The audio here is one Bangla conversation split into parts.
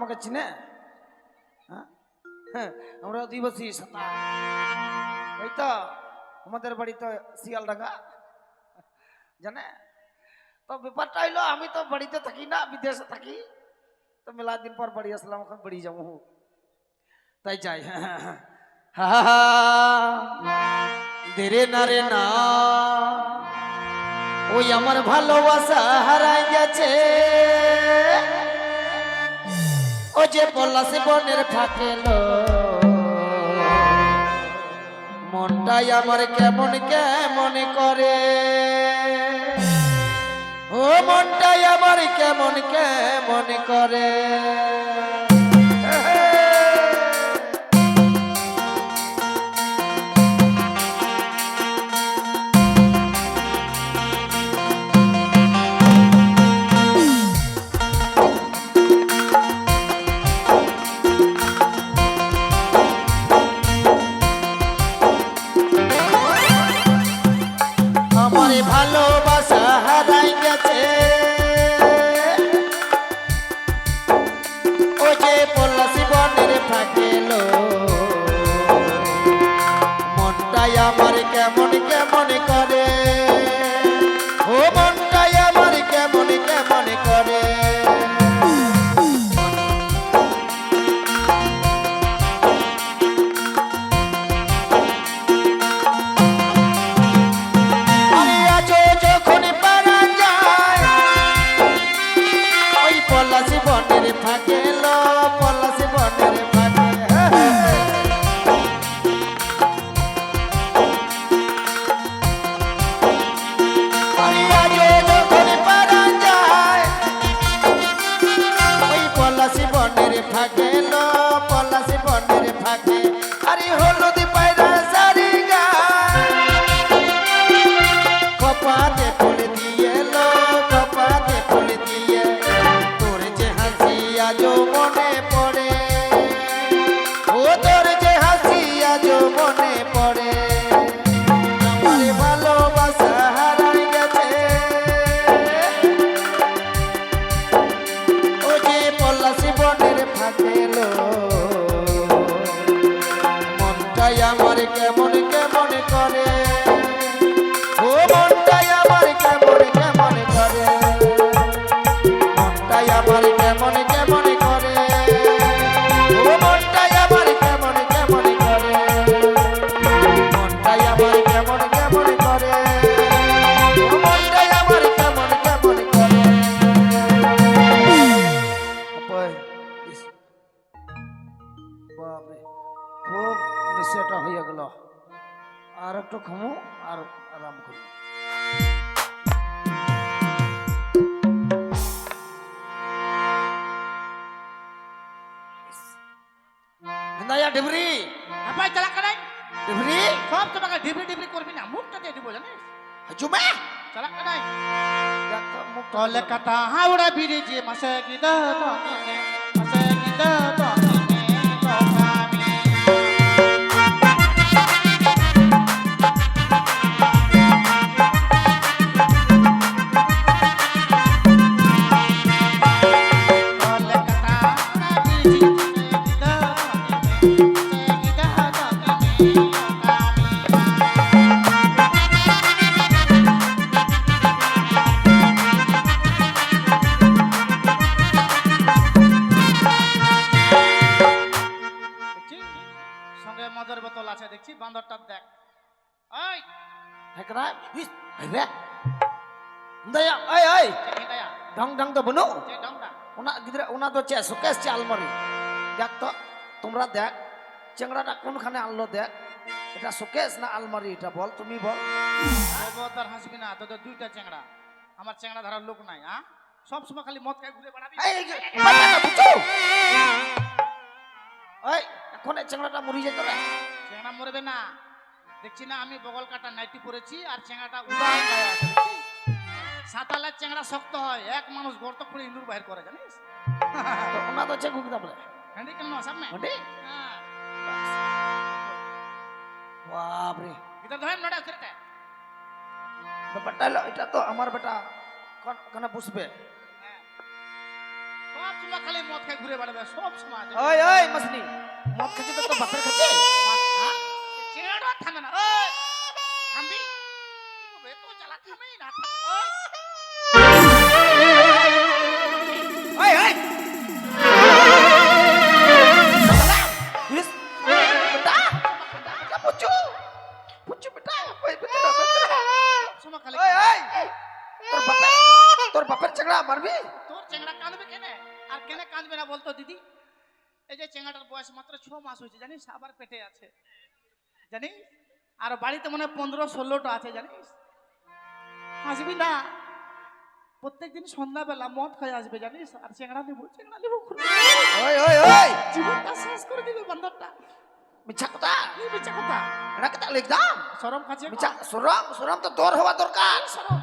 আমাকে চিনে? হ্যাঁ হ্যাঁ, আমরা অধিবাসী সাঁতার। এই তো আমাদের বাড়ি তো শিয়ালডাঙ্গা, জানে? তো ব্যাপারটা হইলো আমি তো বাড়িতে থাকি না, বিদেশে থাকি। তো মেলা দিন পর বাড়ি আসলাম, এখন বাড়ি যাবো, তাই চাই। দেরে না রে না, ওই আমার ভালোবাসা হারাই গেছে। ও যে পলাশে বনের ফাঁকেলো, মনটাই আমার কেমন কেমন করে। ও মনটাই আমার কেমন কেমন করে। ভালোবাসা হারাই গেছে, ও যে পলাশি বনের ফাঁকেলো, মনটাই আমার কেমন কেমন করে। ও মনটাই আমার কেমন কেমন করে। পলাশি বনের ফাঁকেলো, পলাশি বনের ফাঁকে। যখন পারা যায় ওই পলাশি বনের ফাঁকেলো, পলাশি বনের ফাঁকে। আরে হলুদ পায়রা সারি গায়, কপাতে ফুল দিয়ে লো, কপাতে ফুল দিয়ে। আজো মনে পড়ে, ও তোর যে হাসি আজো মনে পড়ে। আমার ভালোবাসা হারাই গেছে, ও যে পলাশি বনের ফাঁকেলো, মনটাই আমার কেমন কেমন করে। ও মনটাই আমার কেমন কেমন করে, মনটাই আমার কেমন কেমন করে। ও মনটাই আমার কেমন কেমন করে, মনটাই আমার কেমন কেমন করে। ও মনটাই আমার কেমন কেমন করে। বাপরে, খুব নিশ্চয়টা হয়ে গেল। আর একটু ঘুমো আর আরাম করি। ডিবরি আপাই চালা কানাই ডিবরি সব তোমাকে ডিবরি ডিবরি করবি না, মুখটা দিয়ে দিব জানিস। জুমা চালা কানাই দেখ তো মুখ কলকাতা হাওড়া ব্রিজে মাসে গিদা তনে, মাসে গিদা তনে লোকামি। মদের বোতল আছে দেখছি, বান্দরটা দেখ। ওই হেকরা ইস রে দয়া ওই ওই দয়া ঢং ঢং তো বনো যে ডংটা ওনা গিদরা ওনা তো চে সুকেশ চে আলমারি। দেখ তো তোমরা দেখ চেংড়াটা কোনখানে আনলো, দেখ এটা সুকেশ না আলমারি, এটা বল, তুমি বল। খবরদার হাসবি না, তোদের দুইটা চেংড়া, আমার চেংড়া ধরার লোক নাই। হ্যাঁ, সব সময় খালি মদ খাই ঘুরে বেড়াবি। এই বাবা বুঝছো ওই এখন এই চেংড়াটা মরি যেত রে। চেংড়া মরবে না, দেখছি না আমি বগল কাটা নাইটি পরেছি আর চেংড়াটা উড়ান গায়ে আছে দেখছি। সাতালের চেংড়া শক্ত হয়, এক মানুষ গর্ত করে ইঁদুর বাইর করে জানিস। তো ওনা তো চে ঘুগদা বলে হ্যান্ডি কেন সামনে হ্যান্ডি? হ্যাঁ বাপ রে, ভিতর ধরে নড়া ফিরতে ব্যাপারটা হলো এটা তো আমার বেটা ওখানে বসবে। ও সব সময় খালি মদ খাই ঘুরে বেড়াবে সব সময় ওই ওই মসনি মদ খাচ্ছি তো তোর বাপের খাচ্ছি হ্যাঁ? চেড়া থামে না ওই থামবি বে তো চালা থামে না ওই ওই ওই ইস বেটা বেটা পুচু পুচু বেটা ওই বেটা বেটা সব সময় খালি ওই ওই তোর বাপের চেংড়া মারবি তোর চেংড়া কাঁদবে কেনে আর কেনে কাঁদবে না বলতো দিদি এই যে চেংড়াটার বয়স মাত্র 6 মাস হয়েছে জানিস আবার পেটে আছে জানিস আর বাড়িতে মনে 15-16টা আছে জানিস আসবি না প্রত্যেকদিন সন্ধ্যাবেলা মদ খাই আসবে জানিস আর চেংড়া নেবো ওই ওই ওই জীবনটা শেষ করে দিবে বান্দরটা মিছা কথা কি বেচা কথা এটা কথা লিখদাম শরম খাচ্ছে মিছা সরম তো তোর হওয়া দরকার শরম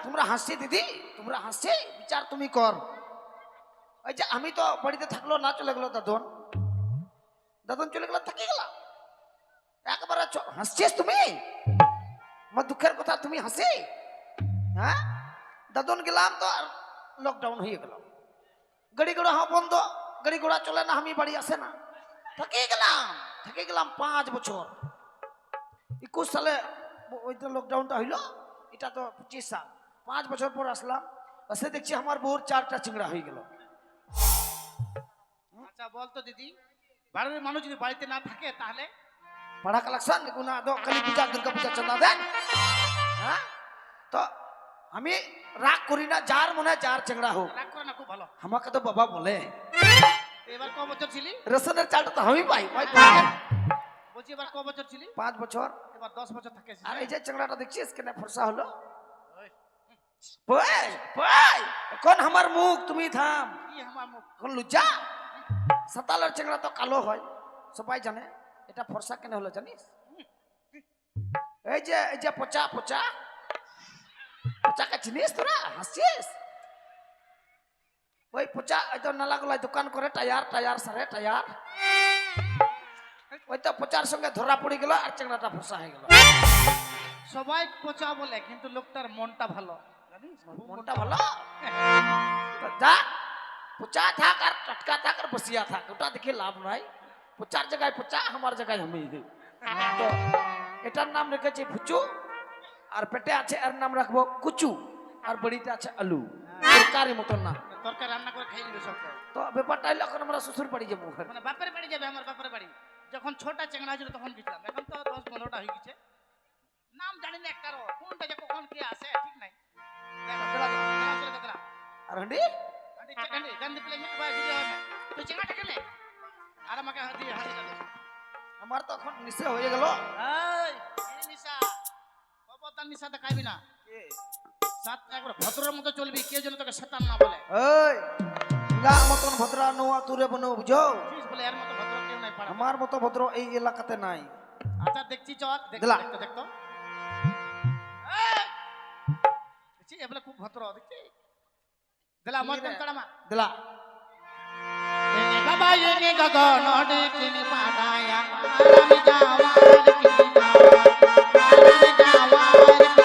তোমরা হাসছি দিদি তোমরা হাসছি বিচার তুমি কর ওই যে আমি তো বাড়িতে থাকলো না চলে গেলো দাদন চলে গেল থাকি গেল একবারে হাসছিস তুমি আমার দুঃখের কথা তুমি হাসি হ্যাঁ দাদন গেলাম তো লকডাউন হয়ে গেল গাড়ি ঘোড়া বন্ধ গাড়ি ঘোড়া চলে না আমি বাড়ি আসে না থাকি গেলাম 5 বছর 21 সালে ওইটা লকডাউনটা হইলো এটা তো 25 সাল 5 বছর পর আসলাম এসে দেখছি আমার বউর 4টা চিংড়া হয়ে গেল আচ্ছা বলতো দিদি বাড়ির মানুষ যদি বাড়িতে না থাকে তাহলে পাড়া কালেকশন গুনা দো কালী পূজা দুর্গা পূজা চাঁদা দেন হ্যাঁ তো আমি রাগ করি না যার মনে যার চিংড়া হোক রাগ করে না খুব ভালো আমাকে তো বাবা বলে এবার ক বছর ছিলি রেশনের চালটা তো আমি পাই বলছি এবার ক বছর ছিলি 5 বছর এবার 10 বছর থাকে আর এই যে চিংড়াটা দেখছিস কেন ফর্সা হলো ওই, এখন আমার মুখ তুমি থাম কি আমার মুখ এখন লুজা সাতালের চিংড়া তো কালো হয় সবাই জানে এটা ফর্সা কেন হলো জানিস এই যে পচাকে চিনিস তোরা হাসছিস ওই পচা ওই তো নালাগোলায় দোকান করে টায়ার সারে টায়ার ওই তো পচার সঙ্গে ধরা পড়ে গেল আর চিংড়াটা ফর্সা হয়ে গেল সবাই পচা বলে কিন্তু লোকটার মনটা ভালো জানিস মনটা ভালো তো যা পচা থাক আর টটকা থাক আর বসিয়া থাক ওটা দেখে লাভ নাই পচার জায়গায় পচা আমার জায়গায় আমি তো এটার নাম রেখেছি ফুচু আর পেটে আছে এর নাম রাখবো কুচু আর বড়িতে আছে আলু তরকারি মতন না তরকারি রান্না করে খেয়ে নিবে সবটা তো ব্যাপারটা হলো এখন আমরা শ্বশুর বাড়ি যাবো মানে বাপের বাড়ি যাবে আমার বাপের বাড়ি যখন ছোটা চেংড়া ছিল তখন গেছিলাম এখন তো 10-15টা হয়ে গেছে নাম জানি না একটারও কোনটা যে কখন কে আসে ঠিক নাই আর হান্ডি তুই চেংড়াটা কেনে আর আমাকে হাতি হাতি যাবে আমার তো এখন নিশ্চয় হয়ে গেল এই নিশা খবরদার নিশা দেখাইবি না সাত একবার ভদ্রের মতো চলবি কে যেন তোকে শয়তান না বলে ওই গা মতন ভদ্রা নোয়া তুরে বনো বুঝো প্লিজ বলে এর মতো ভদ্র কেউ নাই পাড়া আমার মতো ভদ্র এই এলাকাতে নাই আচ্ছা দেখছি চল দিলা। দেখতো দেখছি এবলে খুব ভদ্র দেখছি দিলা মত কম কাড়ামা দিলা এনে বাবা এনে গগন ডিকিনি পাড়ায়া আমি যাওয়ার কি যাওয়া আমি যাওয়ার কি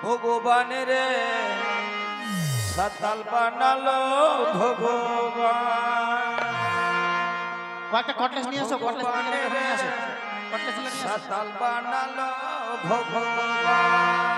ভগবান রে সাতাল বানালো ভগবান কয়েকটা কটলেস নিয়ে আসো কটলেস নিয়ে আসো কটলেস নিয়ে আসো সাতাল বানালো ভগবান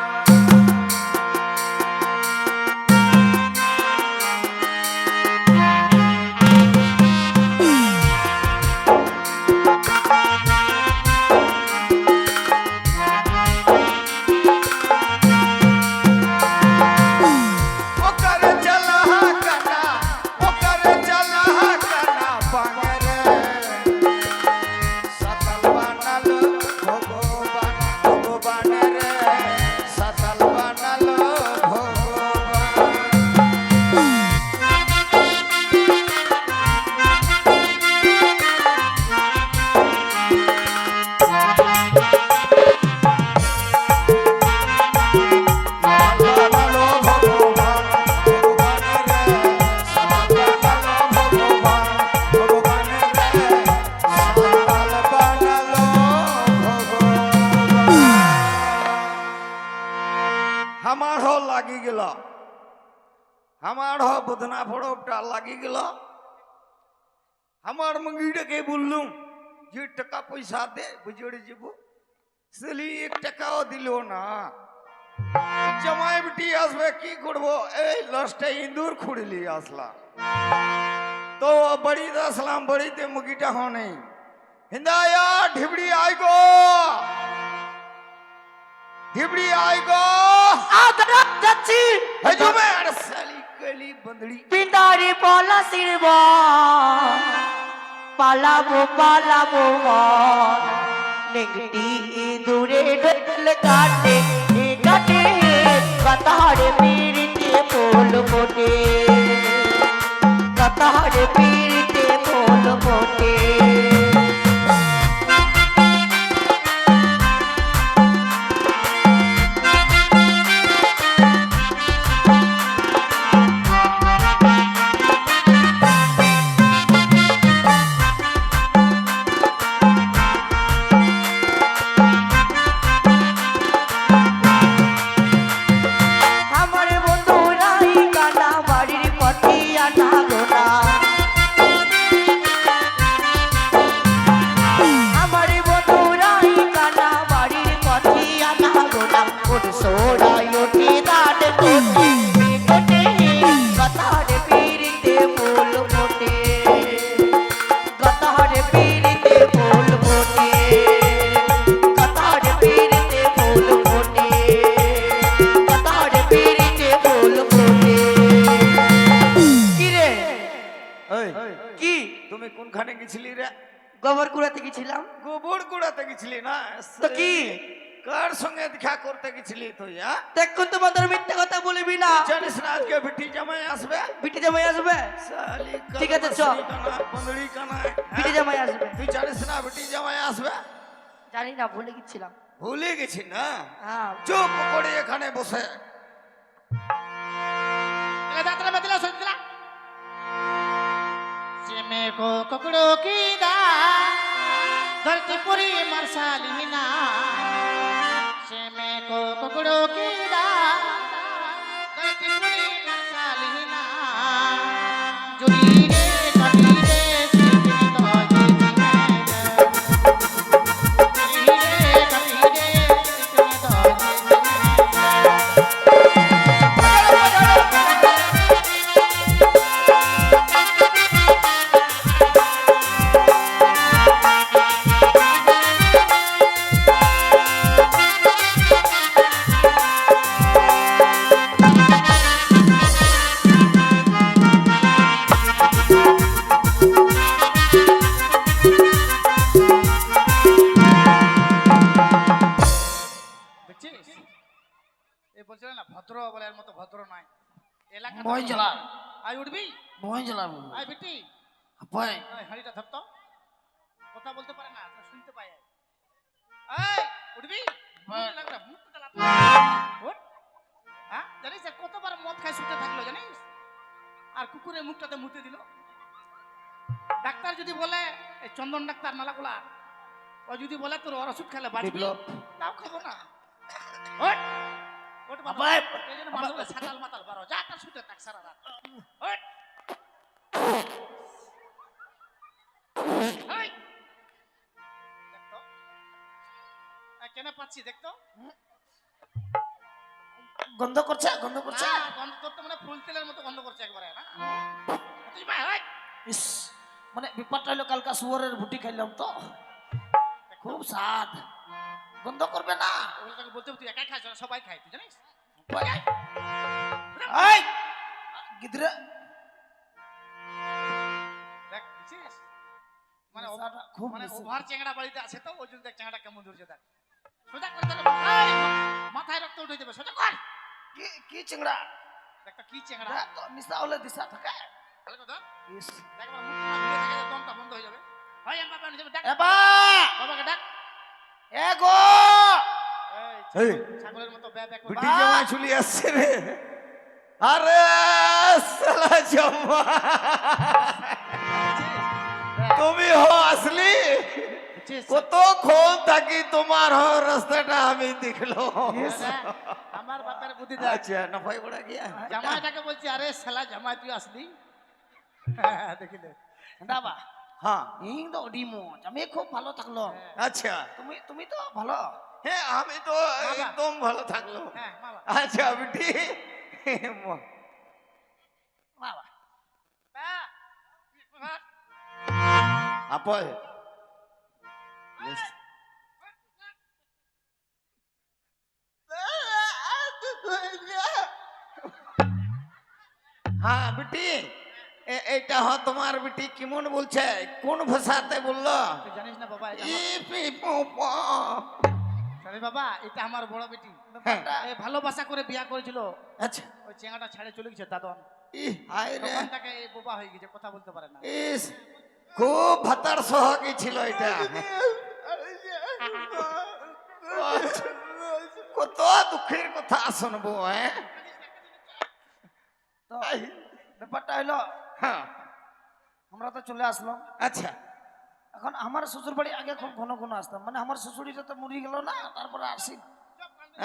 আমারও লাগি গেল, আমারও বদনা ফড়বটা লাগি গেল। আমার মুগিটাকে বললুম যে টাকা পয়সা দে বুঝে যাব, সেলি 1 টাকাও দিল না। জামাই বেটি আসবে কি করবো, এই লাস্টে ইন্দুর খুঁড়লি আসলাম। তো বাড়িতে আসলাম, বাড়িতে মুগিটা হো নেই। হিন্দায়া ঢিবড়ি আই গো, ঢিবড়ি আই গো। আদরা যাচ্ছি হজুমে আর সালি কলি বন্দড়ি পিতারি পলা শিরব পালাবো পালাবো নেংটি দূরে ডল কাটে কাটে কতারে পীড়িতে ফুল ফোটে, কতারে পীড়িতে ফুল ফোটে। আমার বন্ধুরাই কানা বাড়ির পথিয়া না গোনা, আমার বন্ধুরাই কানা বাড়ির পথিয়া না গোনা। ওর সোড়াই ওঠে দাঁত কোটে কোটে কথার পীড়িতে ফুল ফোটে, কথার পীড়িতে ফুল ফোটে, কথার পীড়িতে ফুল ফোটে, কথার পীড়িতে ফুল ফোটে। কি রে এই কি? তুমি কোনখানে গেছিলি রে? গোবর কুড়াতে গেছিলাম। গোবর কুড়াতে গেছিলি না? তো কি? কার সঙ্গে দেখা করতে গেছিলি তুই? হ্যাঁ, দেখুন তোমাদের মিথ্যে কথা বলবি না। জানিস না আজকে বেটি জামাই আসবে? বিটি জামাই আসবে, সালি ঠিক আছে, চ। বন্দড়ি কানা, বিটি জামাই আসবে। তুই জানিস না বেটি জামাই আসবে? জানি না, ভুলে গেছিলাম। ভুলে গেছি না? হ্যাঁ, চুপ করে এখানে বসে যাত্রা বেদিলা সদিলা সিমে কো ককড়ো কি দা ধরতি পুরি মারসালি না, সিমে কো ককড়ো কি দা ধরতি পুরি মারসালি না। জুড়ি রে কাটি রে সিমে তো জিজি मैं জুড়ি রে কাটি রে সিমে তো জিজি দেখছিস? এ বলছিল না ভদ্র বলে এর মতো ভদ্র নয়। এলাকা মই জ্বালা, আই উঠবি, মই জ্বালাবো। আই বেটি, আপাই আই হাড়িটা ধরতো, কথা বলতে পারে না, তো শুনতে পায়। এই উঠবি, মুখ লাগরা মুখ চালা ওঠ। হ্যাঁ, জানিস এ কতবার মদ খাই শুতে থাকলো জানিস, আর কুকুরের মুখটাতে মুতে দিল। ডাক্তার যদি বলে এই চন্দন ডাক্তার নালাগোলা, ও যদি বলে তোর ওর ওষুধ খেলে বাড়ি বিপ্লব। তাও খাবো না। ওঠ ওঠ বাবা, আবাই, এই জন্য মানুষগুলো ছাতাল মাতাল বারো যা তার শুতে থাক সারা রাত। ওঠ এই, দেখতো কেন পাচ্ছি দেখতো গন্ধ করছে, গন্ধ করছে। না, গন্ধ তোর তো মানে ফুল তেলের মতো গন্ধ করছে একবারে না। তুই ভাই ওই ইস, মানে ব্যাপারটা হলো কালকা শুয়োরের ভুটি খাইলাম তো, খুব স্বাদ। গন্ধ করবে না? ওগুলো তোকে বলতে তুই একাই খাইছ না, সবাই খাই তুই জানিস। এই গিদরে দেখ বুঝছিস মানে নেশাটা খুব মানে বেশি। ওভার চেংড়া বাড়িতে আছে তো ওই জন্য দেখ চেংড়া কেমন ধরছে দেখ। সোজা করে দেখ, এই মাথায় রক্ত উঠে যাবে, সোজা কর। কি কি চিংড়া? দেখ তো কি চেংড়া, দেখ তো নিশা হলে দিশা থাকে। ভালো কথা ইস, দেখ আমার মুখ না ভিড়ে থাকে দমটা বন্ধ হয়ে যাবে। হয় এম বাবা নিজে ডাক, এবা বাবাকে ডাক। এ গো, এই এই ছাগলের মতো ব্যাব এক বেটি জামাই চলে আসছে রে। আরে সালা জামাই, তুমি হো আসলি? কতক্ষণ থাকি তোমার রাস্তাটা আমি দেখলো আমার বাপের বুদ্ধি দেখ। আচ্ছা না ভয় পড়া গিয়া জামাইটাকে বলছি আরে শালা জামাই তুই আসলি দেখিলে দাবা হ্যাঁ ইং তো অডি মজ আমি খুব ভালো থাকলো আচ্ছা তুমি তুমি তো ভালো হ্যাঁ আমি তো একদম ভালো থাকলো হ্যাঁ বাবা আচ্ছা বেটি বাবা আপল হ্যাঁ বেটি এইটা হ তোমার বেটি কেমন বলছে কোন ভাষাতে বললো তুই জানিস না বাবা এটা ই পি পো প। আরে বাবা এটা আমার বড় বেটি ব্যাপারটা এ ভালোবাসা করে বিয়া করেছিল আচ্ছা ওই চেঙ্গাটা ছেড়ে চলে গেছে দাদন ই হায় রে তখন তাকে এই বোবা হয়ে গেছে কথা বলতে পারে না ইস খুব ভাতার সহগী ছিল এটা কত দুঃখের কথা শুনবো হ্যাঁ তো ব্যাপারটা হলো হ্যাঁ আমরা তো চলে আসলাম আচ্ছা এখন আমার শ্বশুর বাড়ি আগে খুব ঘন ঘন আসতাম মানে আমার শ্বশুরিটা তো মরি গেল না তারপরে আসি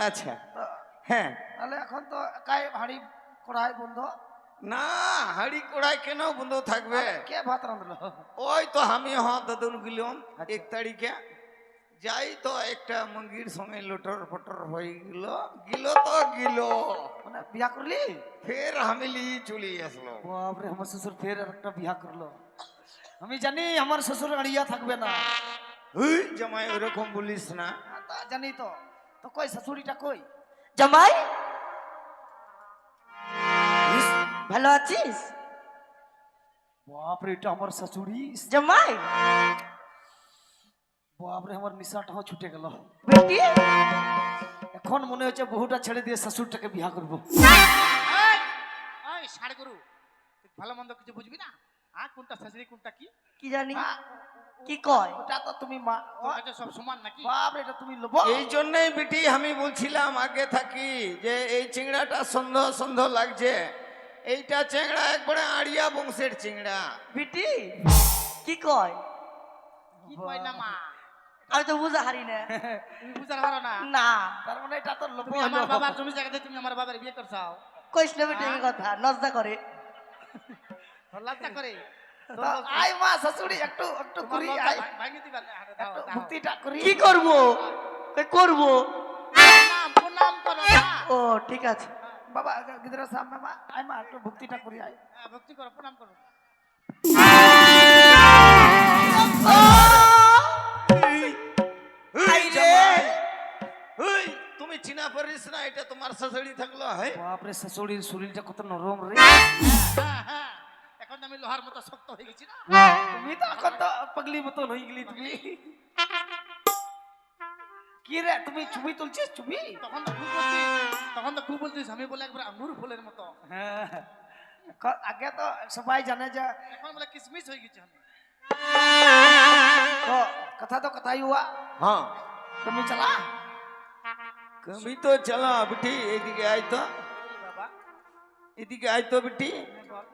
আচ্ছা তো হ্যাঁ তাহলে এখন তো একাই হাড়ি কড়াই বন্ধ না হাড়ি কড়াই কেন বন্ধ থাকবে কে ভাত রাঁধলো ওই তো আমি দাদুন গেলাম 1 তারিখে যাই তো একটা মঙ্গির সঙ্গে লটর ফটর হয়ে গেল তো গেল মানে বিয়া করলি ফের হামিলি চলে আসলো বাপরে আমার শ্বশুর ফের একটা বিয়া করলো আমি জানি আমার শ্বশুর আড়িয়া থাকবে না হুই জামাই ওরকম বলিস না তা জানি তো তো কই শাশুড়িটা কই জামাই ভালো আছিস বাপরে এটা আমার শাশুড়ি জামাই বাপরে আমার নিশাটাও ছুটে গেল বেটি এখন মনে হচ্ছে বহুটা ছেড়ে দিয়ে শ্বশুরটাকে বিয়া করবো ওই সাড়ে গরু তুই ভালো মন্দ কিছু বুঝবি না কোনটা শাশুড়ি কোনটা কি কি জানি মা, কি কয় ওটা তো তুমি মা তোর কাছে সব সমান নাকি বাপরে এটা তুমি লোব এই জন্যই বেটি আমি বলছিলাম আগে থাকি যে এই চিংড়াটা সন্দেহ সন্দেহ লাগছে এইটা চিংড়া একবারে আড়িয়া বংশের চিংড়া বেটি কি কয় কি কয় না মা আমি তো বুঝা হারি না তুমি বুঝতে পারো না না তার মানে এটা তো লোব তুমি আমার বাবার জমি জায়গাতে তুমি আমার বাবার বিয়ে করছাও কইস না বেটি এই কথা লজ্জা করে লজ্জা করে তো আই মা শাশুড়ি একটু একটু করি আই ভাঙি দিবা না হাতে দাও একটু দাও ভক্তিটা করি কি করব করব প্রণাম করো না ও ঠিক আছে বাবা গিদরা সামনে মা আই মা একটু ভক্তিটা করি আই ভক্তি করো প্রণাম করো হুই জামাই, হুই, তুমি চিনা পারিস না এটা তোমার শাশুড়ি থাকলো হ্যাঁ বাপরে শাশুড়ির শরীরটা কত নরম রে হ্যাঁ এখন তো আমি লোহার মতো শক্ত হয়ে গেছি না তুমি তো এখন তো পাগলি মতন হয়ে গেলি তুমি কি রে তুমি ছবি তুলছিস ছবি তখন তো খুব বলতিস আমি বলে একবার আঙ্গুর ফুলের মতো হ্যাঁ আগে তো সবাই জানে যে এখন বলে কিসমিস হয়ে গেছে আমি তো কথা তো কথাই हुआ হ্যাঁ তুমি চলা কমি তো চলা বেটি এদিকে আয় তো কি বাবা এদিকে আয় তো বেটি কেনে বল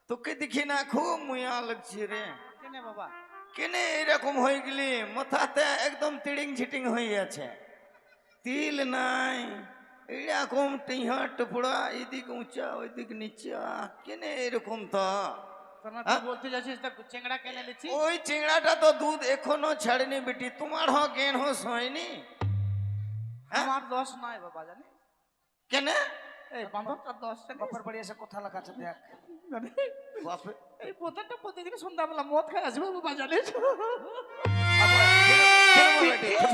তোকে দেখি না খুব মুয়া লাগছে রে কেনে বাবা কেনে এরকম হয়ে গেলি মাথাতে একদম তিড়িং ঝিটিং হয়ে আছে তিল নাই এরকম টিহা টুপড়া এদিক উঁচা ওইদিক নিচা কেনে এরকম তো তোর না তুই বলতে যাচ্ছিস তা চেংড়া কেনে লিছি ওই চিংড়াটা তো দুধ এখনো ছাড়েনি বেটি তোমার জ্ঞান হোস হয়নি আমার দোষ নয় বাবা জানি কেনে এই বান্ধবটা দোষ বাপের বাড়ি এসে কথা লাগাচ্ছে দেখ জানি বাপে এই প্রত্যেকটা প্রতিদিন সন্ধ্যাবেলা মদ খাই আসবে বাবা জানিস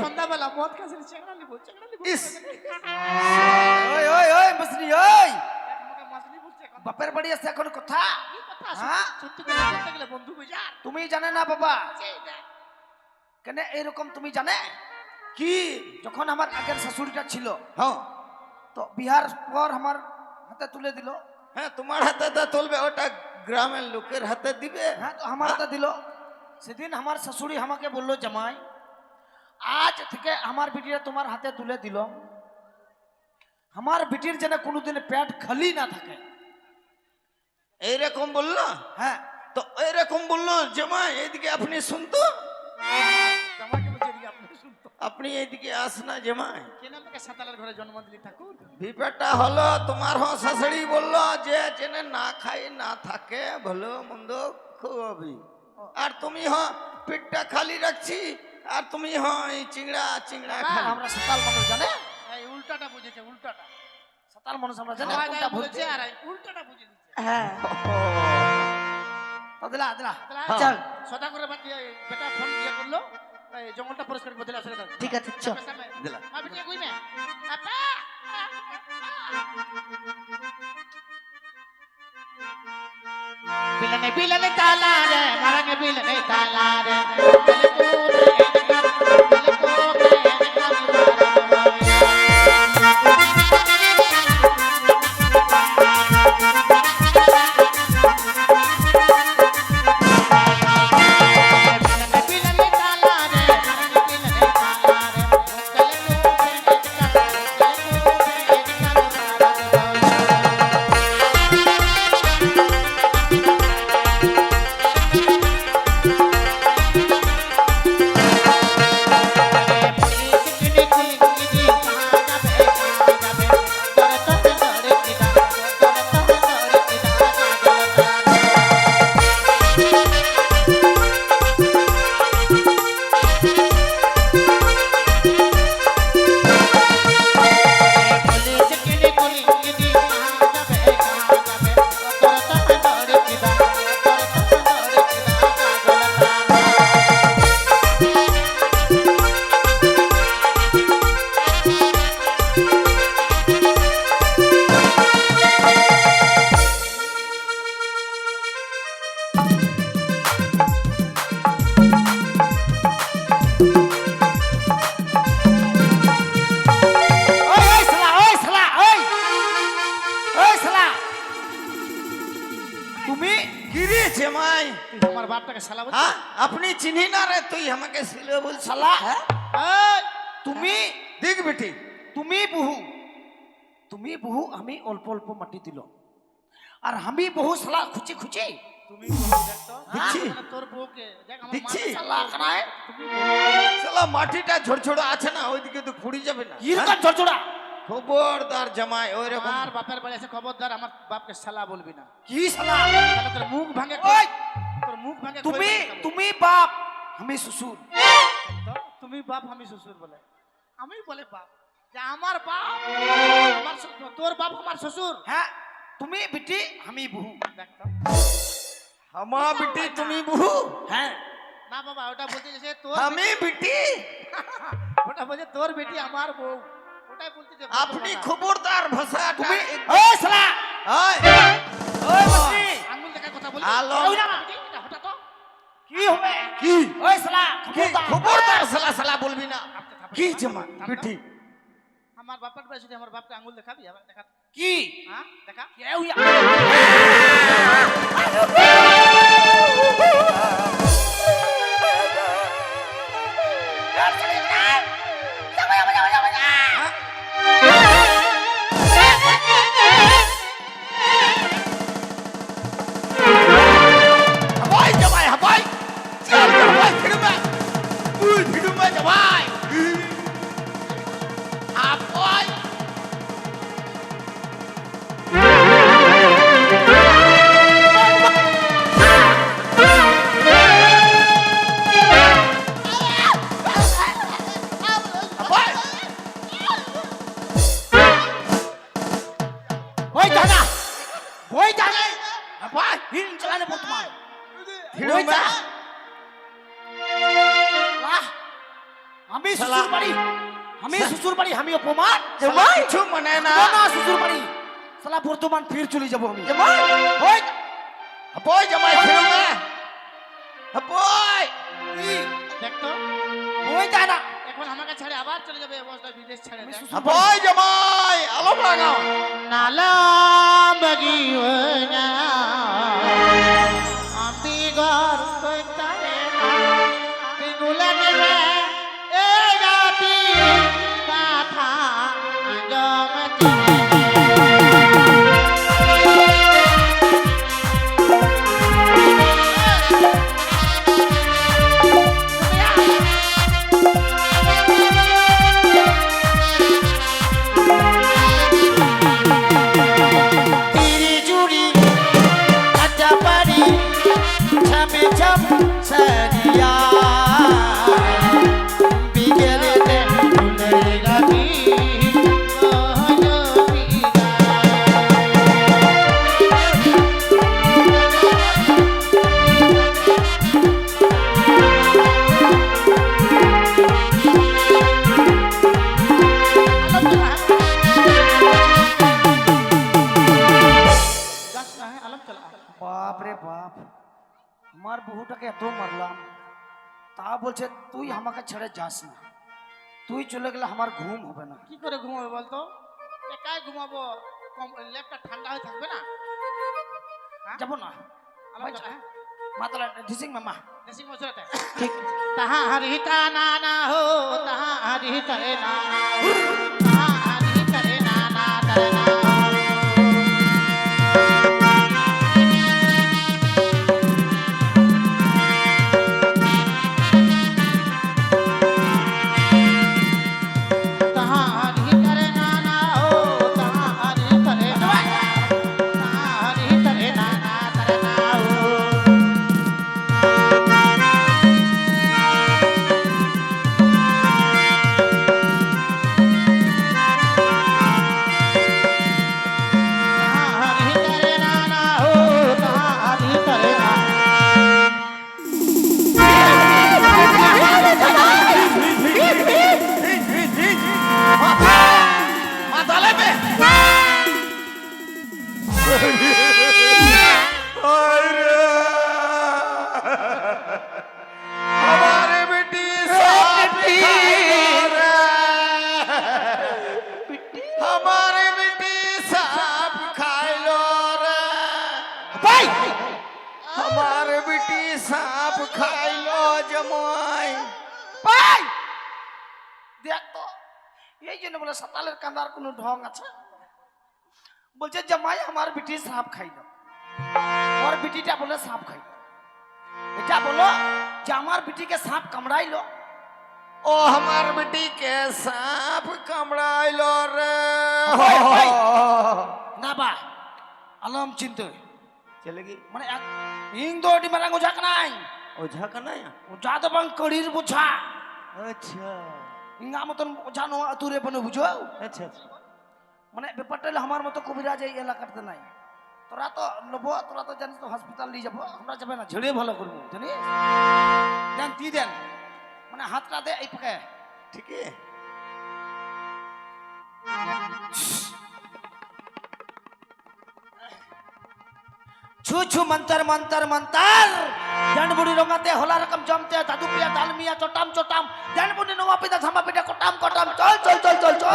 সন্ধ্যাবেলা মদ খাইছি চেংড়া নিবো ইস ওই ওই ওই মসরি ওই আমাকে মাছলি বলছে এখন বাপের বাড়ি এসে এখন কথা কি কথা হ্যাঁ? সত্যি কথা বলতে গেলে বন্ধু বুঝার তুমি জানে না বাবা কেন এইরকম তুমি জানে কি যখন আমার আগের শাশুড়িটা ছিল হ্যাঁ তো বিহার পর আমার হাতে তুলে দিল হ্যাঁ তোমার হাতে তো তুলবে ওটা গ্রামের লোকের হাতে দিবে হ্যাঁ তো আমার হাতে দিল সেদিন আমার শাশুড়ি আমাকে বললো জামাই আজ থেকে আমার বিটিটা তোমার হাতে তুলে দিল আমার বিটির যেন কোনোদিন পেট খালি না থাকে এইরকম বললো হ্যাঁ তো এরকম বললো জামাই এদিকে আপনি শুনতো আপনি এইদিকে আস না জামাই। কেন আমাকে সাঁতালের ঘরে জন্ম দিলি ঠাকুর? ব্যাপারটা হলো তোমার শাশুড়ি বললো যে জেনে না খাই না থাকে ভালো মন্দ খুবই, আর তুমি পেটটা খালি রাখছি, আর তুমি এই চিংড়া চিংড়া খালি। আমরা সাতাল মানুষ জানে, এই উল্টাটা বুঝেছে, উল্টাটা সাতাল মানুষ আমরা জানে সবাই কোনটা যাই বলছে। বলেছে আর এই উল্টাটা বুঝে দিচ্ছে। হ্যাঁ দিলা দিলা তাহলে চল। সদা করে বাদ দিয়ে বেটা ফোন দিয়ে করলো এই জঙ্গলটা পরিষ্কার করে দিলা সেটা ঠিক আছে চল। দিলা। আমি ঠিক কইবে আপা বিলনে বিলনে তালা রে মারাঙ্গে বিলনে তালা রে জামাই আমার বাপটাকে শালা বলছিস? হ্যাঁ আপনি চিনি না রে, তুই আমাকে ছিলে বল শালা এই, তুমি দেখ বেটি তুমি বহু আমি অল্প অল্প মাটি দিল, আর আমি বহু শালা খুঁচে খুঁচে তুমি বলো দেখতো দিচ্ছি। মানে তোর বউকে দেখ আমার দিচ্ছি। মা শালা কানায় তুমি শালা মাটিটা ঝড় আছে না, ওইদিকে তো ফুড়ি যাবে না। কিরকম চড়চড়া খবরদার জামাই ওই রকম আমার বাপের বাড়ি এসে খবরদার আমার বাপকে শালা বলবি না, কি শালা তাহলে তোর মুখ ভাঙে ওই তোর মুখ ভাঙে তুমি খই দেখাবো। তুমি বাপ আমি শ্বশুর, তো তুমি বাপ আমি শ্বশুর বলে, আমি বলে বাপ যে আমার বাপ আমার শ্বশুর, তোর বাপ আমার শ্বশুর। হ্যাঁ তুমি বেটি আমি বহু, দেখতো হামা বেটি তুমি বহু, হ্যাঁ না বাবা ওটা বলতে যে তোর আমি বেটি, ওটা বলছে তোর বেটি আমার বউ, ওটাই বলতে যে আপনি খবরদার ভাষা তুমি তুমি ও শালা ওই বসি আঙ্গুল দেখার কথা বলি আলো। এটা হঠাৎ তো কি হবে কি ওই শালা কি খবরদার সালা সালা বলবি না। থাপতে থাপতে কি থাপ। জামাই থাপ তো। বেটি আমার বাপের বাড়ি শুধু আমার বাপকে আঙ্গুল দেখাবি আবার দেখা কি হ্যাঁ দেখা কেউ হাবাই জামাই হাবাই চল হাবাই ফিরবা তুই ফিরবা জামাই হাবাই হাবাই ওই দাদা ওই দাদা হাবাই হিন চালানে বর্তমান ফিরবা আমি শ্বশুর বাড়ি আমি অপমান জামাই কিছু মানে না না শ্বশুর বাড়ি শালা বর্তমান ফির চলে যাবো আমি জামাই ওই হাবাই জামাই ফিরবা হাবাই দেখতো ওই দাদা এখন আমাকে ছেড়ে আবার চলে যাবে অবস্থা বিদেশ ছেড়ে দেখ হাবাই জামাই আলম লাগাও নালাম বগিওনা আমি ঘর কইতারে পিগুলানে এ গাতি কথা জমতি আমার বহুটাকে এত মারলাম, তা বলছে তুই আমাকে ছেড়ে যাস না, তুই চলে গেলে আমার ঘুম হবে না। কি করে ঘুমাবে বলতো? একাই ঘুমাবো, লেপটা ঠান্ডা হয়ে থাকবে না? হ্যাঁ? যাবো না আলাপ করে, হ্যাঁ? মাতালা ঢিসিং মামা। ড্রেসিং মশলাতে ঠিক তাহা হরিতা না না হো, তাহা হরিতরে না না হো, তাহা হরিতরে না না তরে না হো। তাহা হরিতরে না না হো, তাহা হরিতরে না না হো, তাহা হরিতরে না না তরে না হো। हमारे बेटी साथ खाइलो रे। हमारे बेटी साफ खाइलो रे। ভাই हमारे बेटी साफ खाइलो जमाई। ভাই দেখ তো, এই জন্য বলে সাতালের কান্দার কোনো ঢং আছে? বলছে জামাই আমার বিটি সাপ খাইলো, ওর বিটিটা বলে সাপ খাইলো। এটা বলো যে আমার বিটিকে সাপ কামড়াইলো। ओ हमार बेटी के सांप कमड़ाइलो रे। ওই, ওই। না বা আলম চিনতে चलेगी মানে ইং দোটি মারাং ওঝাক নাই, ओझा का नया। ওঝা তো বাং কড়ির বুঝা अच्छा ইংা মতন ওঝা নো তুরে বনে বুঝো। अच्छा अच्छा। মানে ব্যাপারটা হলো আমার মতো কবিরাজ এই এলাকাতে নাই। তোরা তো লোভ, তোরা তো জানিস তো হসপিটাল নিয়ে যাবো, আমরা যাবে না, ঝেড়ে ভালো করবো জানিস। দেন তুই দেন, মানে হাতটা দে এই পাকে। ठीक है ছু ছু মন্তর মন্তর মন্তর, জানবুড়ি রঙাতে হলা রকম জমতে, দাদু পিয়া দালমিয়া চটাম চটাম, জানবুড়ি নোয়া পিতা ধামা পিঠা কটাম কটাম, চল চল চল চল চল।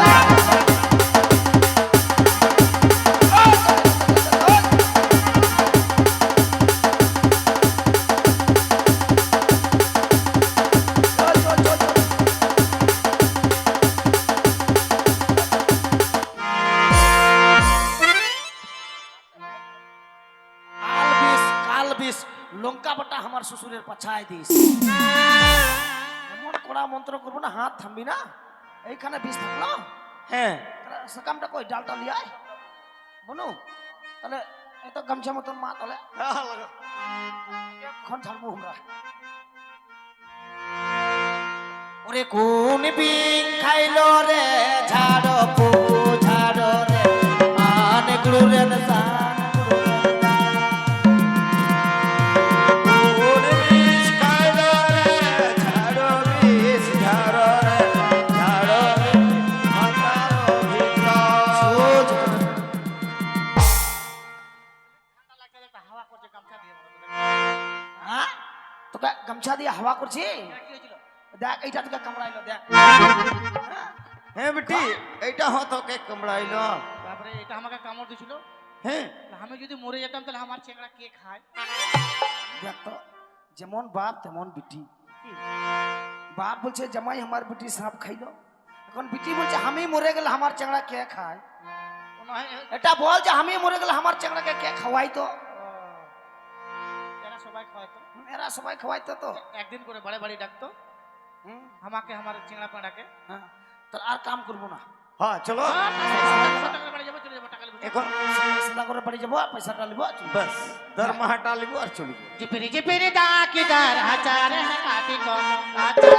লঙ্কা বাটা আমার শ্বশুরের পাছায় দিস। এমন কড়া মন্ত্র করবো না, হাত থামবি না। এইখানে বিষ থাকলো, हैं সকামটা কই ডালটা লিয়ায় বনু, তাহলে এত গামছা মতন মা, তাহলে এখন ছাড়বো আমরা। ওরে কোন বিং খাইলো রে ঝাড়ো পু ঝাড়ো রে, আনে গুরু রে সান হাওয়া করছে গামছা দিয়ে। হ্যাঁ, তোকে গামছা দিয়ে হাওয়া করছি। কি হয়েছিল? দেখ এইটা তোকে কামড়াইলো, দেখ। हैं बेटी এইটা হতো কে কামড়াইলো। তারপরে এটা আমাকে কামড় দিছিল। हैं আমি যদি মরে যেতাম তাহলে আমার চেংড়া কে খায়? দেখ তো, যেমন বাপ তেমন বিটি। বাপ বলছে জামাই আমার বিটি সাপ খাইলো, এখন বিটি বলছে আমি মরে গেলে আমার চেংড়া কে খায়। মনে হয় এটা বল যে আমি মরে গেলে আমার চেংড়াকে কে খাওয়াই তো। এরা সবাই খাওয়াতো, এরা সবাই খাওয়াইতো তো। একদিন করে বাড়ি বাড়ি ডাকতো হুম, আমাকে, আমার চেংড়া পাড়াকে। হ্যাঁ, তার আর কাম করবো না। हाँ चलो টাকা বাড়ি যাবো, চলে যাবো, টাকা নেবো। এখন সেটা করে বাড়ি যাবো, পয়সাটা নিবো। बस दरमाहा डालिबो और चलिबो। जिपिरी जिपिरी दाकीदार आचार है काटी को आचार